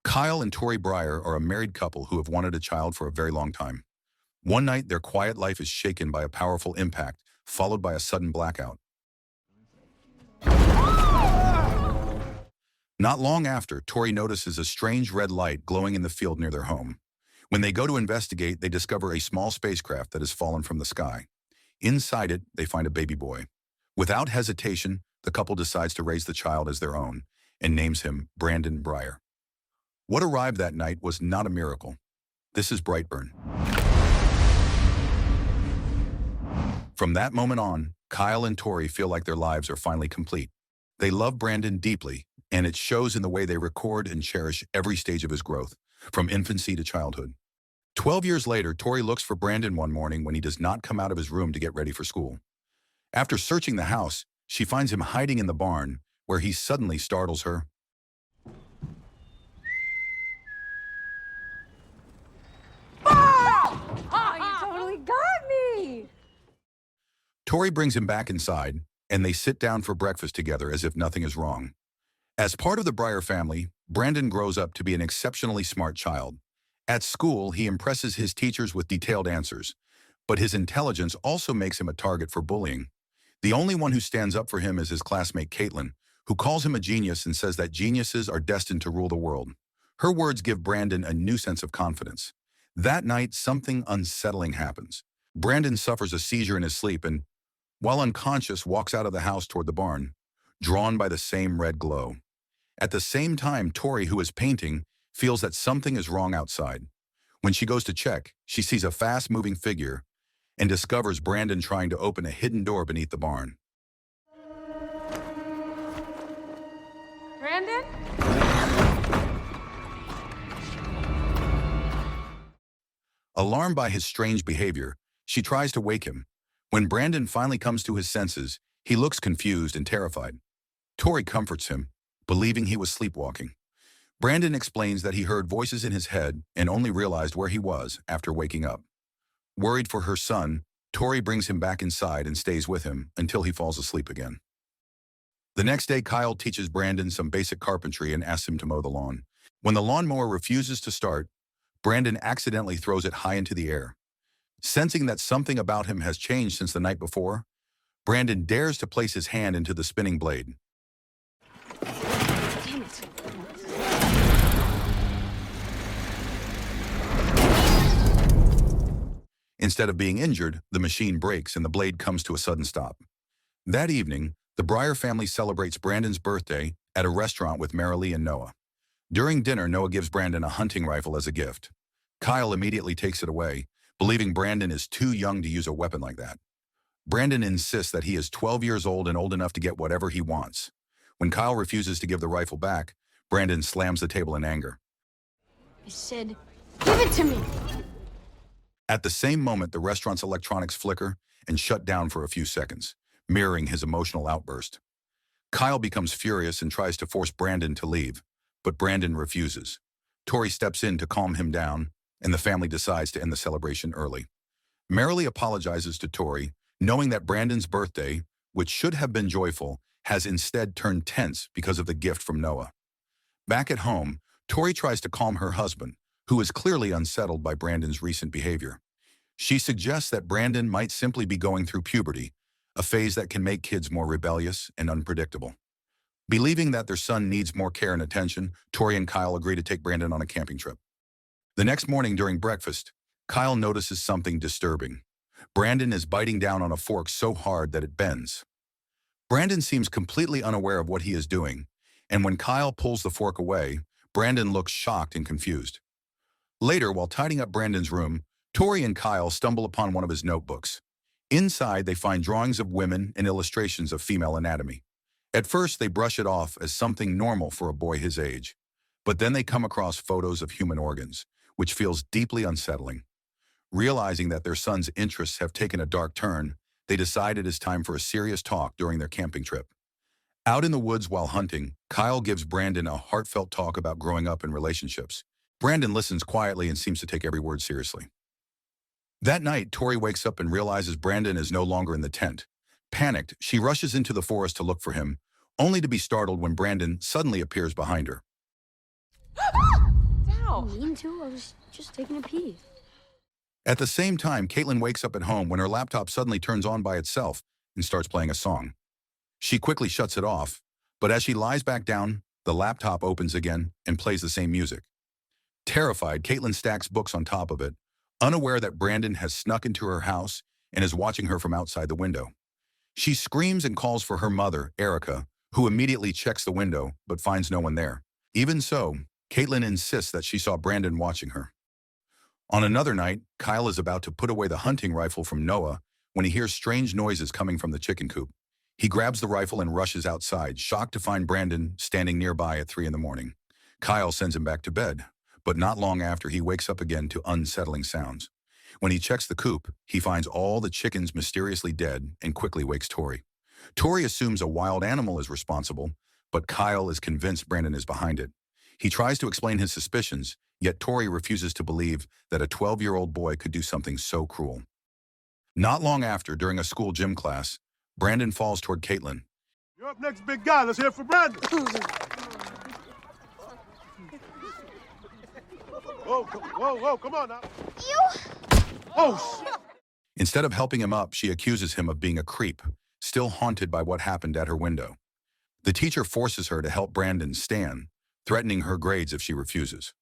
Kyle and Tori Breyer are a married couple who have wanted a child for a very long time. One night, their quiet life is shaken by a powerful impact, followed by a sudden blackout. Not long after, Tori notices a strange red light glowing in the field near their home. When they go to investigate, they discover a small spacecraft that has fallen from the sky. Inside it, they find a baby boy. Without hesitation, the couple decides to raise the child as their own and names him Brandon Breyer. What arrived that night was not a miracle. This is Brightburn. From that moment on, Kyle and Tori feel like their lives are finally complete. They love Brandon deeply, and it shows in the way they record and cherish every stage of his growth, from infancy to childhood. 12 years later, Tori looks for Brandon one morning when he does not come out of his room to get ready for school. After searching the house, she finds him hiding in the barn, where he suddenly startles her. Oh, you totally got me! Tori brings him back inside, and they sit down for breakfast together as if nothing is wrong. As part of the Breyer family, Brandon grows up to be an exceptionally smart child. At school, he impresses his teachers with detailed answers, but his intelligence also makes him a target for bullying. The only one who stands up for him is his classmate Caitlin, who calls him a genius and says that geniuses are destined to rule the world. Her words give Brandon a new sense of confidence. That night, something unsettling happens. Brandon suffers a seizure in his sleep and, while unconscious, walks out of the house toward the barn, drawn by the same red glow. At the same time, Tori, who is painting, feels that something is wrong outside. When she goes to check, she sees a fast-moving figure and discovers Brandon trying to open a hidden door beneath the barn. Brandon? Alarmed by his strange behavior, she tries to wake him. When Brandon finally comes to his senses, he looks confused and terrified. Tori comforts him, believing he was sleepwalking. Brandon explains that he heard voices in his head and only realized where he was after waking up. Worried for her son, Tori brings him back inside and stays with him until he falls asleep again. The next day, Kyle teaches Brandon some basic carpentry and asks him to mow the lawn. When the lawnmower refuses to start, Brandon accidentally throws it high into the air. Sensing that something about him has changed since the night before, Brandon dares to place his hand into the spinning blade. Damn it. Instead of being injured, the machine breaks and the blade comes to a sudden stop. That evening, the Breyer family celebrates Brandon's birthday at a restaurant with Marilee and Noah. During dinner, Noah gives Brandon a hunting rifle as a gift. Kyle immediately takes it away, believing Brandon is too young to use a weapon like that. Brandon insists that he is 12 years old and old enough to get whatever he wants. When Kyle refuses to give the rifle back, Brandon slams the table in anger. I said, give it to me! At the same moment, the restaurant's electronics flicker and shut down for a few seconds, mirroring his emotional outburst. Kyle becomes furious and tries to force Brandon to leave, but Brandon refuses. Tori steps in to calm him down, and the family decides to end the celebration early. Marilee apologizes to Tori, knowing that Brandon's birthday, which should have been joyful, has instead turned tense because of the gift from Noah. Back at home, Tori tries to calm her husband, who is clearly unsettled by Brandon's recent behavior. She suggests that Brandon might simply be going through puberty, a phase that can make kids more rebellious and unpredictable. Believing that their son needs more care and attention, Tori and Kyle agree to take Brandon on a camping trip. The next morning during breakfast, Kyle notices something disturbing. Brandon is biting down on a fork so hard that it bends. Brandon seems completely unaware of what he is doing, and when Kyle pulls the fork away, Brandon looks shocked and confused. Later, while tidying up Brandon's room, Tori and Kyle stumble upon one of his notebooks. Inside, they find drawings of women and illustrations of female anatomy. At first, they brush it off as something normal for a boy his age, but then they come across photos of human organs, which feels deeply unsettling. Realizing that their son's interests have taken a dark turn, they decide it is time for a serious talk during their camping trip. Out in the woods while hunting, Kyle gives Brandon a heartfelt talk about growing up in relationships. Brandon listens quietly and seems to take every word seriously. That night, Tori wakes up and realizes Brandon is no longer in the tent. Panicked, she rushes into the forest to look for him, only to be startled when Brandon suddenly appears behind her. didn't mean to. I was just taking a pee. At the same time, Caitlin wakes up at home when her laptop suddenly turns on by itself and starts playing a song. She quickly shuts it off, but as she lies back down, the laptop opens again and plays the same music. Terrified, Caitlin stacks books on top of it, unaware that Brandon has snuck into her house and is watching her from outside the window. She screams and calls for her mother, Erica, who immediately checks the window but finds no one there. Even so, Caitlin insists that she saw Brandon watching her. On another night, Kyle is about to put away the hunting rifle from Noah when he hears strange noises coming from the chicken coop. He grabs the rifle and rushes outside, shocked to find Brandon standing nearby at 3 in the morning. Kyle sends him back to bed, but not long after he wakes up again to unsettling sounds. When he checks the coop, he finds all the chickens mysteriously dead and quickly wakes Tori. Tori assumes a wild animal is responsible, but Kyle is convinced Brandon is behind it. He tries to explain his suspicions, yet Tori refuses to believe that a 12-year-old boy could do something so cruel. Not long after, during a school gym class, Brandon falls toward Caitlin. You're up next, big guy. Let's hear it for Brandon. Whoa, come on now. Oh, shit. Instead of helping him up, she accuses him of being a creep, still haunted by what happened at her window. The teacher forces her to help Brandon stand, threatening her grades if she refuses.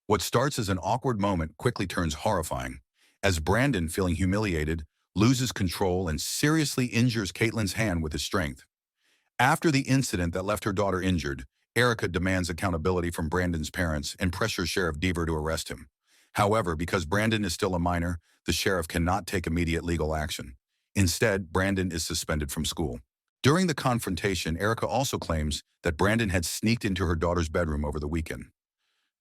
What starts as an awkward moment quickly turns horrifying, as Brandon, feeling humiliated, loses control and seriously injures Caitlin's hand with his strength. After the incident that left her daughter injured, Erica demands accountability from Brandon's parents and pressures Sheriff Deaver to arrest him. However, because Brandon is still a minor, the sheriff cannot take immediate legal action. Instead, Brandon is suspended from school. During the confrontation, Erica also claims that Brandon had sneaked into her daughter's bedroom over the weekend.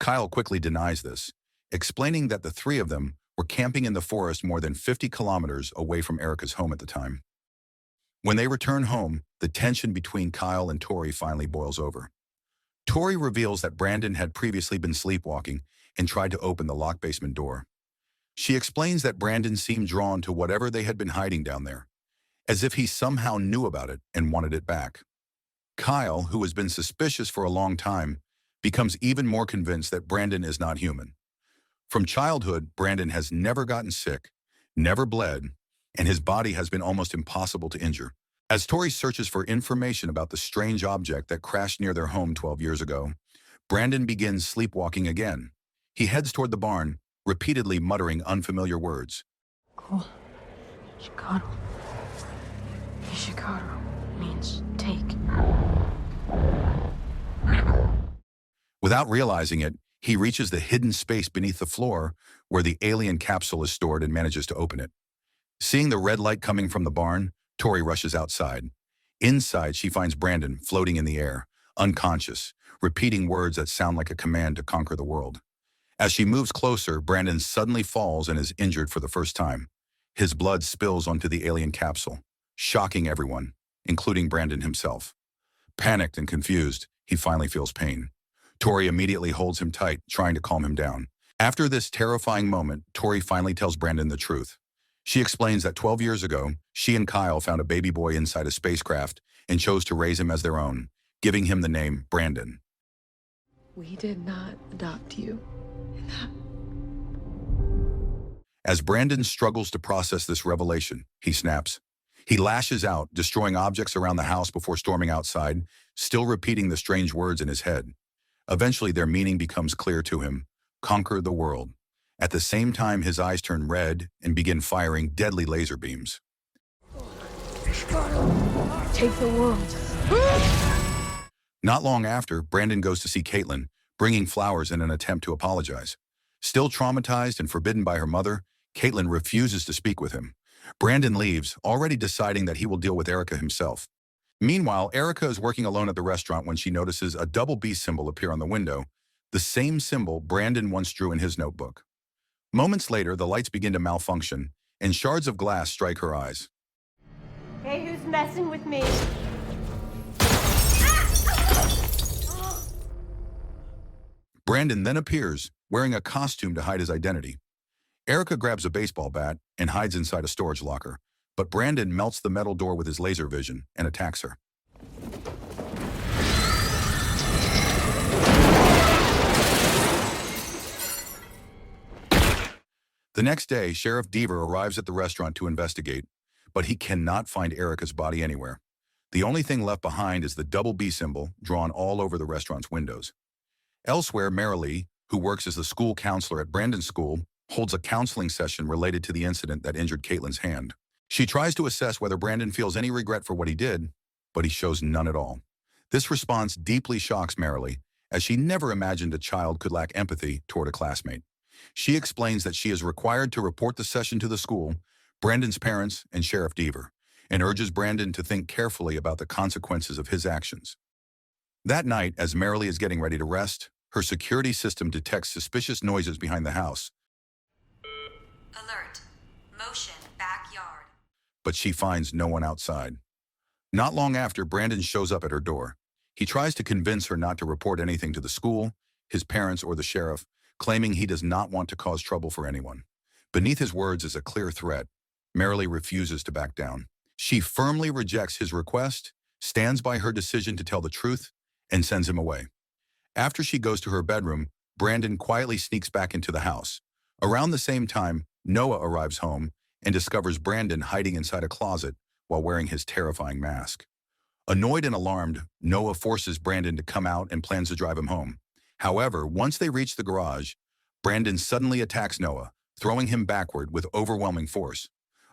Kyle quickly denies this, explaining that the three of them were camping in the forest more than 50 kilometers away from Erica's home at the time. When they return home, the tension between Kyle and Tori finally boils over. Tori reveals that Brandon had previously been sleepwalking and tried to open the locked basement door. She explains that Brandon seemed drawn to whatever they had been hiding down there, as if he somehow knew about it and wanted it back. Kyle, who has been suspicious for a long time, becomes even more convinced that Brandon is not human. From childhood, Brandon has never gotten sick, never bled, and his body has been almost impossible to injure. As Tori searches for information about the strange object that crashed near their home 12 years ago, Brandon begins sleepwalking again. He heads toward the barn, repeatedly muttering unfamiliar words. Cool. Chicago. Chicago means take. Without realizing it, he reaches the hidden space beneath the floor where the alien capsule is stored and manages to open it. Seeing the red light coming from the barn, Tori rushes outside. Inside, she finds Brandon floating in the air, unconscious, repeating words that sound like a command to conquer the world. As she moves closer, Brandon suddenly falls and is injured for the first time. His blood spills onto the alien capsule, shocking everyone, including Brandon himself. Panicked and confused, he finally feels pain. Tori immediately holds him tight, trying to calm him down. After this terrifying moment, Tori finally tells Brandon the truth. She explains that 12 years ago, she and Kyle found a baby boy inside a spacecraft and chose to raise him as their own, giving him the name Brandon. We did not adopt you. As Brandon struggles to process this revelation, he snaps. He lashes out, destroying objects around the house before storming outside, still repeating the strange words in his head. Eventually, their meaning becomes clear to him: conquer the world. At the same time, his eyes turn red and begin firing deadly laser beams. Take the world. Not long after, Brandon goes to see Caitlin, bringing flowers in an attempt to apologize. Still traumatized and forbidden by her mother, Caitlin refuses to speak with him. Brandon leaves, already deciding that he will deal with Erica himself. Meanwhile, Erica is working alone at the restaurant when she notices a double B symbol appear on the window, the same symbol Brandon once drew in his notebook. Moments later, the lights begin to malfunction, and shards of glass strike her eyes. Hey, who's messing with me? Brandon then appears, wearing a costume to hide his identity. Erica grabs a baseball bat and hides inside a storage locker, but Brandon melts the metal door with his laser vision and attacks her. The next day, Sheriff Deaver arrives at the restaurant to investigate, but he cannot find Erica's body anywhere. The only thing left behind is the double B symbol drawn all over the restaurant's windows. Elsewhere, Marilee, who works as the school counselor at Brandon's school, holds a counseling session related to the incident that injured Caitlin's hand. She tries to assess whether Brandon feels any regret for what he did, but he shows none at all. This response deeply shocks Marilee, as she never imagined a child could lack empathy toward a classmate. She explains that she is required to report the session to the school, Brandon's parents, and Sheriff Deaver, and urges Brandon to think carefully about the consequences of his actions. That night, as Marilee is getting ready to rest, her security system detects suspicious noises behind the house. Alert. Motion backyard. But she finds no one outside. Not long after, Brandon shows up at her door. He tries to convince her not to report anything to the school, his parents, or the sheriff, claiming he does not want to cause trouble for anyone. Beneath his words is a clear threat. Marilee refuses to back down. She firmly rejects his request, stands by her decision to tell the truth, and sends him away. After she goes to her bedroom, Brandon quietly sneaks back into the house. Around the same time, Noah arrives home and discovers Brandon hiding inside a closet while wearing his terrifying mask. Annoyed and alarmed, Noah forces Brandon to come out and plans to drive him home. However, once they reach the garage, Brandon suddenly attacks Noah, throwing him backward with overwhelming force.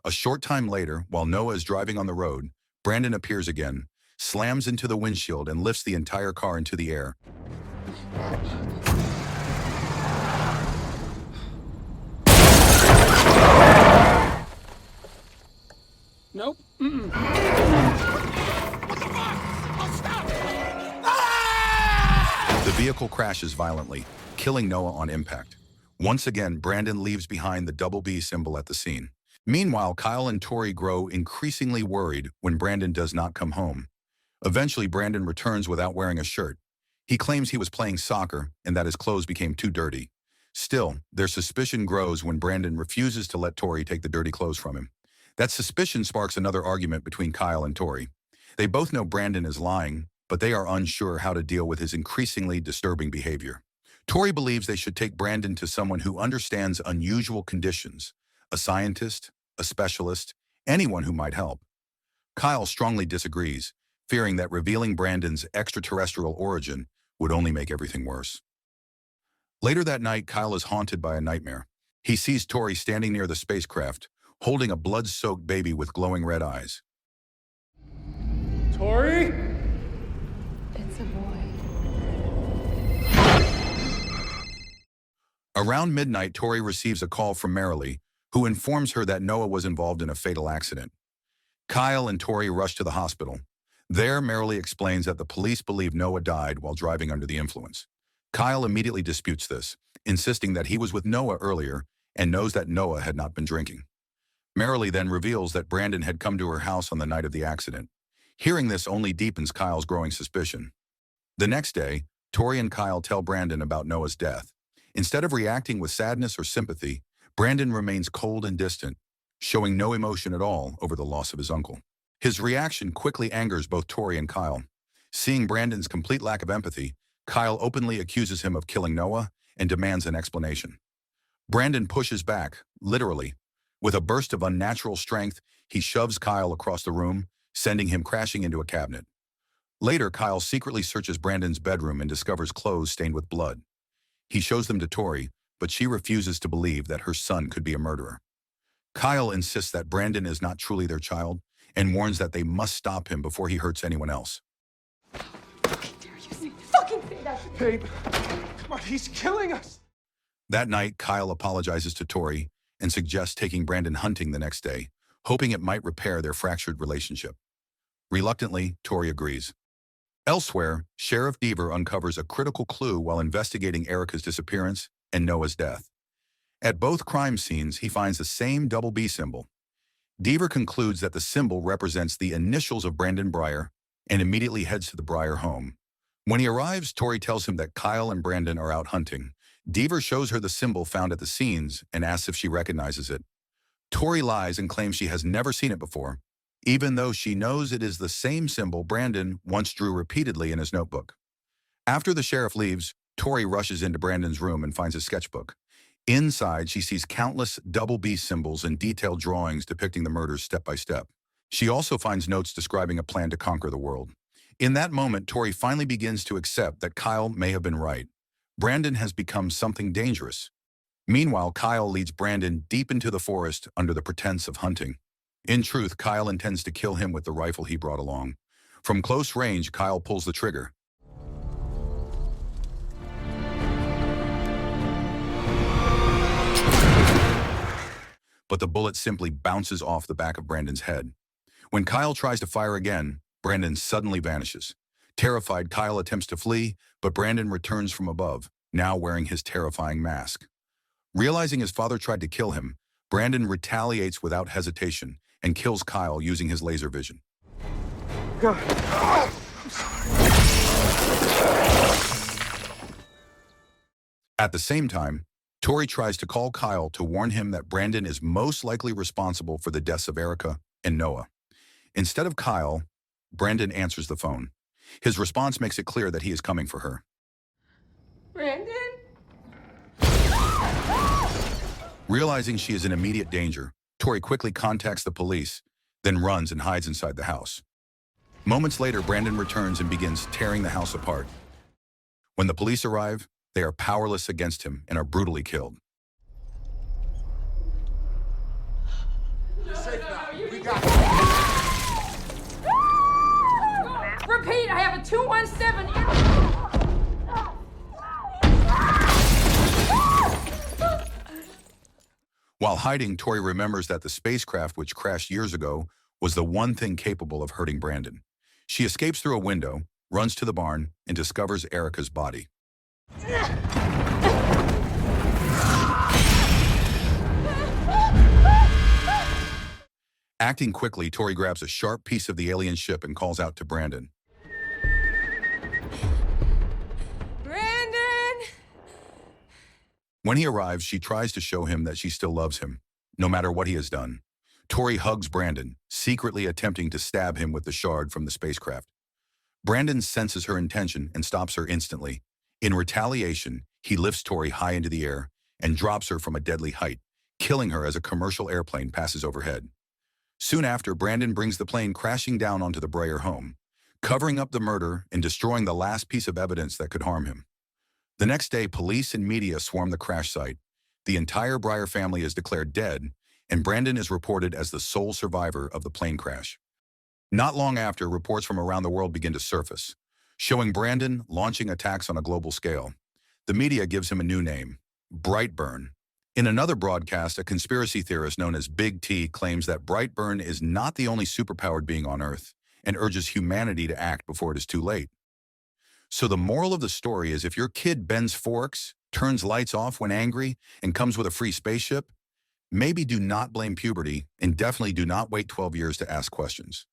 A short time later, while Noah is driving on the road, Brandon appears again, slams into the windshield, and lifts the entire car into the air. Nope. The vehicle crashes violently, killing Noah on impact. Once again, Brandon leaves behind the double B symbol at the scene. Meanwhile, Kyle and Tori grow increasingly worried when Brandon does not come home. Eventually, Brandon returns without wearing a shirt. He claims he was playing soccer and that his clothes became too dirty. Still, their suspicion grows when Brandon refuses to let Tori take the dirty clothes from him. That suspicion sparks another argument between Kyle and Tori. They both know Brandon is lying, but they are unsure how to deal with his increasingly disturbing behavior. Tori believes they should take Brandon to someone who understands unusual conditions, a scientist, a specialist, anyone who might help. Kyle strongly disagrees, fearing that revealing Brandon's extraterrestrial origin would only make everything worse. Later that night, Kyle is haunted by a nightmare. He sees Tori standing near the spacecraft, holding a blood-soaked baby with glowing red eyes. Tori? It's a boy. Around midnight, Tori receives a call from Marilee, who informs her that Noah was involved in a fatal accident. Kyle and Tori rush to the hospital. There, Marilee explains that the police believe Noah died while driving under the influence. Kyle immediately disputes this, insisting that he was with Noah earlier and knows that Noah had not been drinking. Marilee then reveals that Brandon had come to her house on the night of the accident. Hearing this only deepens Kyle's growing suspicion. The next day, Tori and Kyle tell Brandon about Noah's death. Instead of reacting with sadness or sympathy, Brandon remains cold and distant, showing no emotion at all over the loss of his uncle. His reaction quickly angers both Tori and Kyle. Seeing Brandon's complete lack of empathy, Kyle openly accuses him of killing Noah and demands an explanation. Brandon pushes back, literally. With a burst of unnatural strength, he shoves Kyle across the room, sending him crashing into a cabinet. Later, Kyle secretly searches Brandon's bedroom and discovers clothes stained with blood. He shows them to Tori, but she refuses to believe that her son could be a murderer. Kyle insists that Brandon is not truly their child and warns that they must stop him before he hurts anyone else. Babe, come on, he's killing us. That night, Kyle apologizes to Tori and suggests taking Brandon hunting the next day, hoping it might repair their fractured relationship. Reluctantly, Tori agrees. Elsewhere, Sheriff Deaver uncovers a critical clue while investigating Erica's disappearance and Noah's death. At both crime scenes, he finds the same double B symbol. Deaver concludes that the symbol represents the initials of Brandon Breyer and immediately heads to the Breyer home. When he arrives, Tori tells him that Kyle and Brandon are out hunting. Deaver shows her the symbol found at the scenes and asks if she recognizes it. Tori lies and claims she has never seen it before, even though she knows it is the same symbol Brandon once drew repeatedly in his notebook. After the sheriff leaves, Tori rushes into Brandon's room and finds his sketchbook. Inside, she sees countless double B symbols and detailed drawings depicting the murders step by step. She also finds notes describing a plan to conquer the world. In that moment, Tori finally begins to accept that Kyle may have been right. Brandon has become something dangerous. Meanwhile, Kyle leads Brandon deep into the forest under the pretense of hunting. In truth, Kyle intends to kill him with the rifle he brought along. From close range, Kyle pulls the trigger. But the bullet simply bounces off the back of Brandon's head. When Kyle tries to fire again, Brandon suddenly vanishes. Terrified, Kyle attempts to flee, but Brandon returns from above, now wearing his terrifying mask. Realizing his father tried to kill him, Brandon retaliates without hesitation and kills Kyle using his laser vision. At the same time, Tori tries to call Kyle to warn him that Brandon is most likely responsible for the deaths of Erica and Noah. Instead of Kyle, Brandon answers the phone. His response makes it clear that he is coming for her. Brandon? Realizing she is in immediate danger, Tori quickly contacts the police, then runs and hides inside the house. Moments later, Brandon returns and begins tearing the house apart. When the police arrive, they are powerless against him and are brutally killed. You're safe now. We got you. Repeat, I have a 217 While hiding, Tori remembers that the spacecraft which crashed years ago was the one thing capable of hurting Brandon. She escapes through a window, runs to the barn, and discovers Erica's body. Acting quickly, Tori grabs a sharp piece of the alien ship and calls out to Brandon. Brandon! When he arrives, she tries to show him that she still loves him, no matter what he has done. Tori hugs Brandon, secretly attempting to stab him with the shard from the spacecraft. Brandon senses her intention and stops her instantly. In retaliation, he lifts Tori high into the air and drops her from a deadly height, killing her as a commercial airplane passes overhead. Soon after, Brandon brings the plane crashing down onto the Breyer home, covering up the murder and destroying the last piece of evidence that could harm him. The next day, police and media swarm the crash site. The entire Breyer family is declared dead, and Brandon is reported as the sole survivor of the plane crash. Not long after, reports from around the world begin to surface, showing Brandon launching attacks on a global scale. The media gives him a new name, Brightburn. In another broadcast, a conspiracy theorist known as Big T claims that Brightburn is not the only superpowered being on Earth and urges humanity to act before it is too late. So the moral of the story is if your kid bends forks, turns lights off when angry, and comes with a free spaceship, maybe do not blame puberty and definitely do not wait 12 years to ask questions.